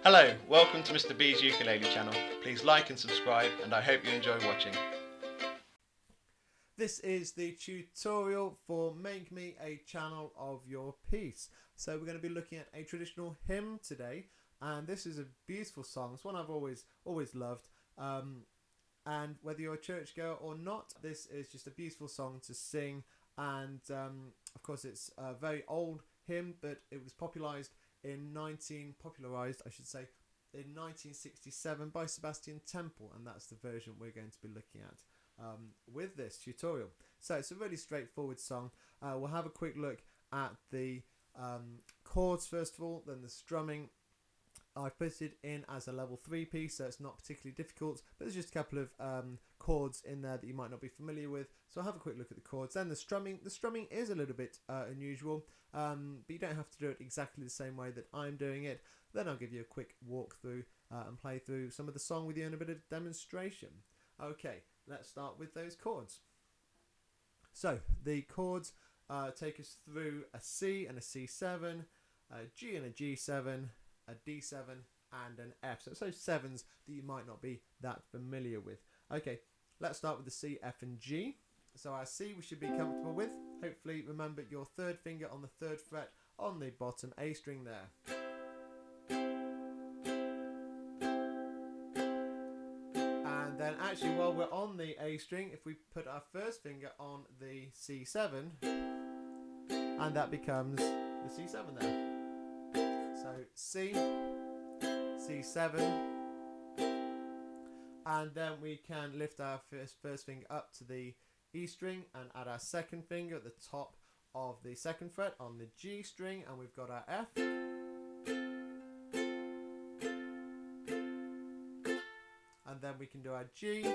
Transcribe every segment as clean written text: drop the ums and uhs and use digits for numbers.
Hello, welcome to Mr. B's Ukulele channel. Please like and subscribe, and I hope you enjoy watching. This is the tutorial for Make Me a Channel of Your Piece. So we're going to be looking at a traditional hymn today, and this is a beautiful song. It's one I've always loved, and whether you're a churchgoer or not, this is just a beautiful song to sing. And of course it's a very old hymn, but it was popularised in 1967 by Sebastian Temple, and that's the version we're going to be looking at with this tutorial. So it's a really straightforward song. We'll have a quick look at the chords first of all, then the strumming. I've put it in as a level 3 piece, so it's not particularly difficult, but there's just a couple of chords in there that you might not be familiar with. So I'll have a quick look at the chords. Then the strumming. The strumming is a little bit unusual, but you don't have to do it exactly the same way that I'm doing it. Then I'll give you a quick walkthrough and play through some of the song with you in a bit of demonstration. Okay, let's start with those chords. So the chords take us through a C and a C7, a G and a G7, a D7 and an F. So it's those sevens that you might not be that familiar with. Okay, let's start with the C, F and G. So our C we should be comfortable with. Hopefully remember your third finger on the 3rd fret on the bottom A string there. And then actually while we're on the A string, if we put our first finger on the C7, and that becomes the C7 there. So C, C7, and then we can lift our first finger up to the E string and add our second finger at the top of the 2nd fret on the G string, and we've got our F. And then we can do our G.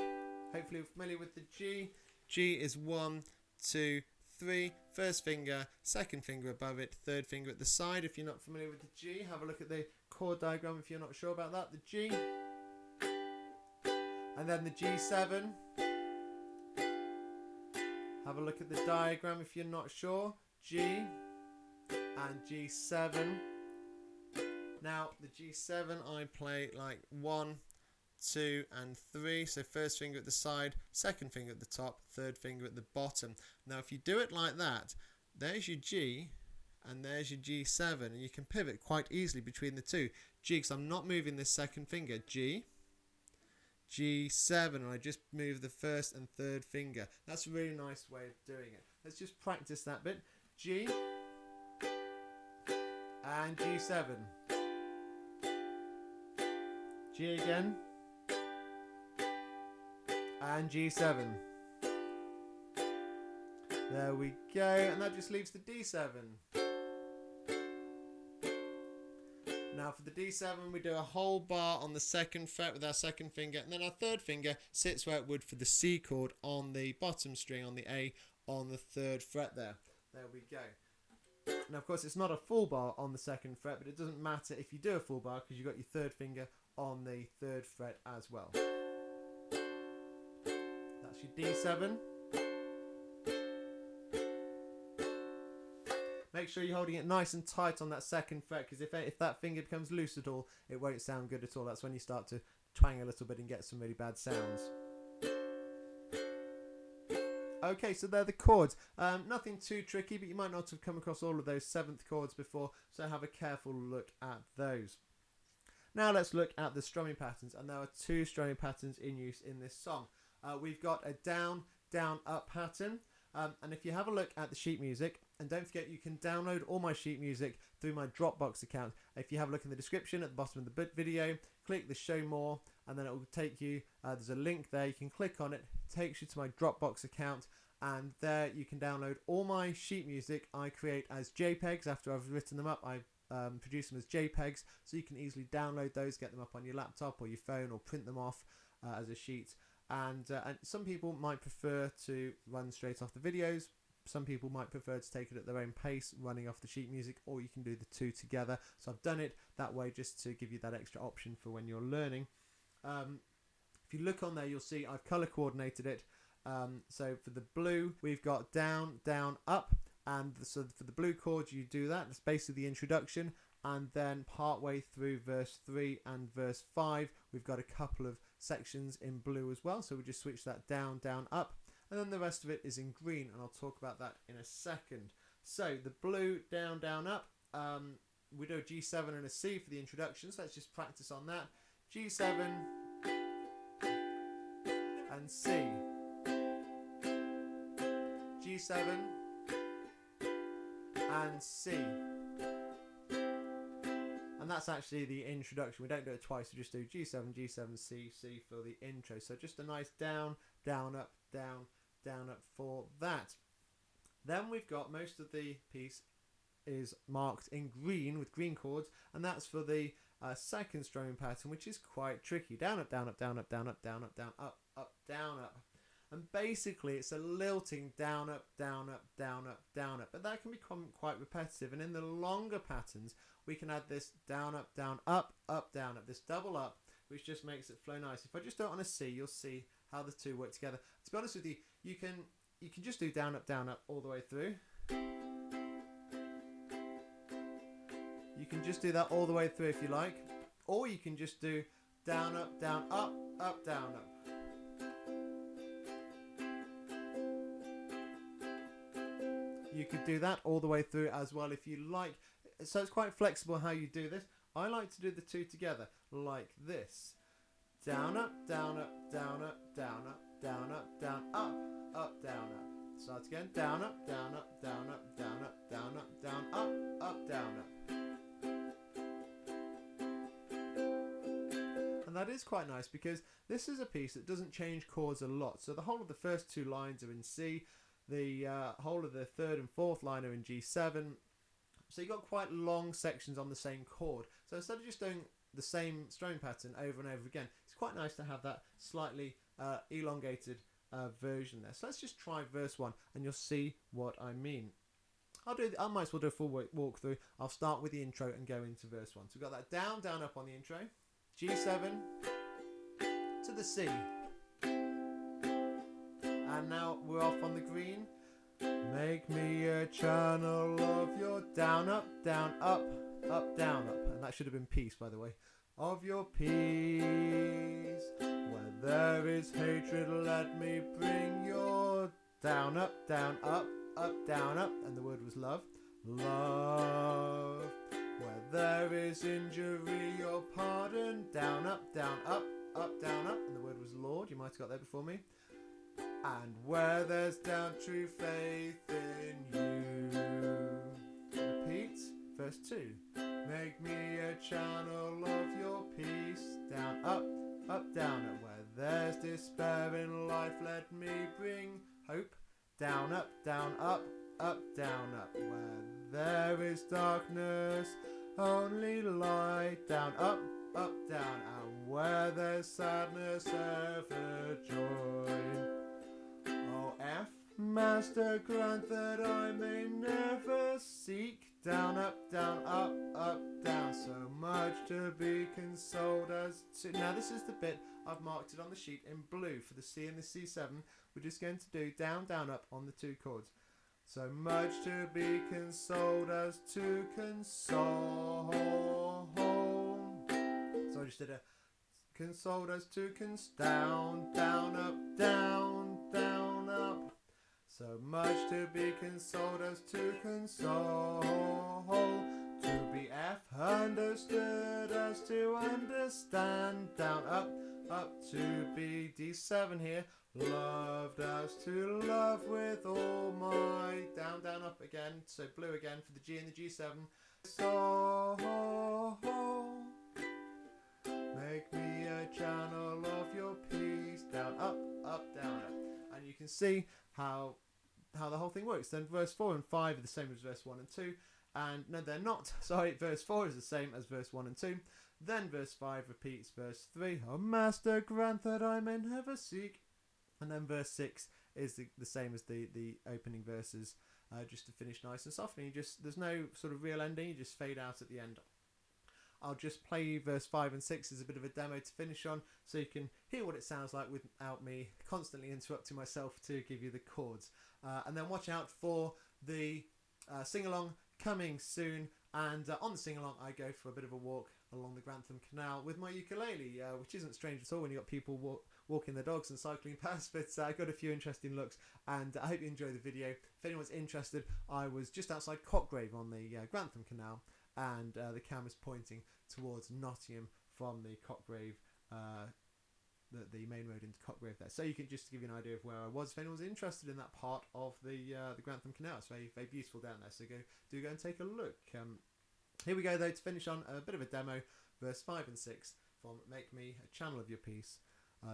Hopefully you're familiar with the G. G is 1, 2, 3, first finger, second finger above it, third finger at the side. If you're not familiar with the G, have a look at the chord diagram if you're not sure about that. The G, and then the G7. Have a look at the diagram if you're not sure. G and G7. Now the G7 I play like 1, 2 and 3, so first finger at the side, second finger at the top, third finger at the bottom. Now if you do it like that, there's your G and there's your G7, and you can pivot quite easily between the two. G, because I'm not moving this second finger, G, G7, and I just move the first and third finger. That's a really nice way of doing it. Let's just practice that bit. G and G7. G again. And G7. There we go, and that just leaves the D7. Now for the D7 we do a whole bar on the 2nd fret with our 2nd finger, and then our 3rd finger sits where it would for the C chord on the bottom string, on the A on the 3rd fret there. There we go. Now of course it's not a full bar on the 2nd fret, but it doesn't matter if you do a full bar because you've got your 3rd finger on the 3rd fret as well. That's your D7. Make sure you're holding it nice and tight on that 2nd fret, because if that finger becomes loose at all, it won't sound good at all. That's when you start to twang a little bit and get some really bad sounds. Okay, so they're the chords. Nothing too tricky, but you might not have come across all of those 7th chords before, so have a careful look at those. Now let's look at the strumming patterns, and there are 2 strumming patterns in use in this song. We've got a down, down, up pattern, and if you have a look at the sheet music, and don't forget you can download all my sheet music through my Dropbox account. If you have a look in the description at the bottom of the video, click the show more, and then it will take you, there's a link there, you can click on it, takes you to my Dropbox account, and there you can download all my sheet music I create as JPEGs. After I've written them up, I produce them as JPEGs, so you can easily download those, get them up on your laptop or your phone, or print them off as a sheet. And some people might prefer to run straight off the videos. Some people might prefer to take it at their own pace, running off the sheet music, or you can do the 2 together. So I've done it that way just to give you that extra option for when you're learning. If you look on there, you'll see I've color coordinated it. So for the blue, we've got down, down, up, And so for the blue chord, you do that. That's basically the introduction. and then part way through verse 3 and verse 5 we've got a couple of sections in blue as well, so we just switch that down, down, up, and then the rest of it is in green, and I'll talk about that in a second. So the blue, down, down, up, we do a G7 and a C for the introduction, so let's just practice on that. G7 and C, G7 and C. And that's actually the introduction. We don't do it twice, we just do G7, G7, C, C for the intro. So just a nice down, down, up, down, down, up for that. Then we've got most of the piece is marked in green with green chords, and that's for the second strumming pattern, which is quite tricky. Down, up, down, up, down, up, down, up, down, up, down, up, up, down, up. And basically it's a lilting down, up, down, up, down, up, down, up. But that can become quite repetitive, and in the longer patterns we can add this down, up, down, up, down, up, this double up, which just makes it flow nice. If I just do it on a C, you'll see how the two work together. To be honest with you, you can just do down, up all the way through. You can just do that all the way through if you like, or you can just do down, up, down, up, down, up. You could do that all the way through as well if you like. So it's quite flexible how you do this. I like to do the two together like this. Down, up, down, up, down, up, down, up, down, up, down, up, down, up. Start again. Down, up, down, up, down, up, down, up, down, up, down, up, down, up. And that is quite nice because this is a piece that doesn't change chords a lot. So the whole of the first two lines are in C. The whole of the third and fourth line are in G7. So you've got quite long sections on the same chord. So instead of just doing the same strumming pattern over and over again, it's quite nice to have that slightly elongated version there. So let's just try verse 1 and you'll see what I mean. I might as well do a full walkthrough. I'll start with the intro and go into verse 1. So we've got that down, down, up on the intro. G7 to the C. And now we're off on the green. Make me a channel of your down, up, down, up, down, up. And that should have been peace, by the way. Of your peace. Where there is hatred, let me bring your down, up, down, up, down, up. And the word was love. Love. Where there is injury, your pardon. Down, up, down, up, down, up. And the word was Lord. You might have got there before me. And where there's doubt, true faith in you. Repeat, verse 2. Make me a channel of your peace. Down, up, down, up. Where there's despair in life, let me bring hope. Down, up, down, up, down, up. Where there is darkness, only light. Down, up, down. And where there's sadness, ever joy. F, Master, grant that I may never seek. Down, up, down, down. So much to be consoled as to... Now this is the bit I've marked it on the sheet in blue for the C and the C7. We're just going to do down, down, up on the two chords. So much to be consoled as to console. So I just did a consoled as to down, down, up, down, down, up. So much to be consoled as to console. To be F, understood as to understand. Down, up, to be D7 here. Loved as to love with all my... Down, down, up again. So blue again for the G and the G7. So... Make me a channel of your peace. Down, up, down, up. And you can see how the whole thing works. Then verse 4 and 5 are the same as verse 1 and 2. And no, they're not. Sorry, verse 4 is the same as verse 1 and 2. Then verse 5 repeats verse 3. Oh, Master, grant that I may never seek. And then verse 6 is the same as the opening verses, just to finish nice and soft. And there's no sort of real ending. You just fade out at the end. I'll just play verse 5 and 6 as a bit of a demo to finish on, so you can hear what it sounds like without me constantly interrupting myself to give you the chords. And then watch out for the sing-along coming soon And on the sing-along, I go for a bit of a walk along the Grantham Canal with my ukulele, which isn't strange at all when you've got people walking their dogs and cycling past, but I got a few interesting looks, and I hope you enjoy the video. If anyone's interested, I was just outside Cotgrave on the Grantham Canal, and the camera's pointing towards Nottingham from the Cotgrave, the main road into Cotgrave there. So you can just give you an idea of where I was if anyone's interested in that part of the Grantham Canal. It's very, very beautiful down there, so do go and take a look. Here we go though, to finish on a bit of a demo, verse 5 and 6 from Make Me a Channel of Your Peace,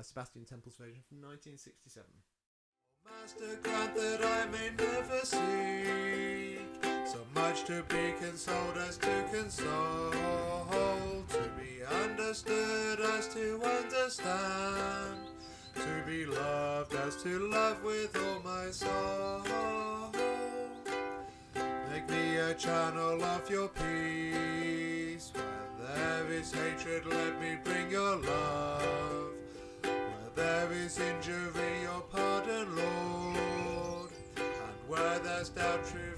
Sebastian Temple's version from 1967. Master, grant that I may never seek so much to be consoled as to console, to be understood as to understand, to be loved as to love with all my soul. Make me a channel of your peace. Where there is hatred, let me bring your love. Where there is injury, your pardon, Lord. And where there's doubt, true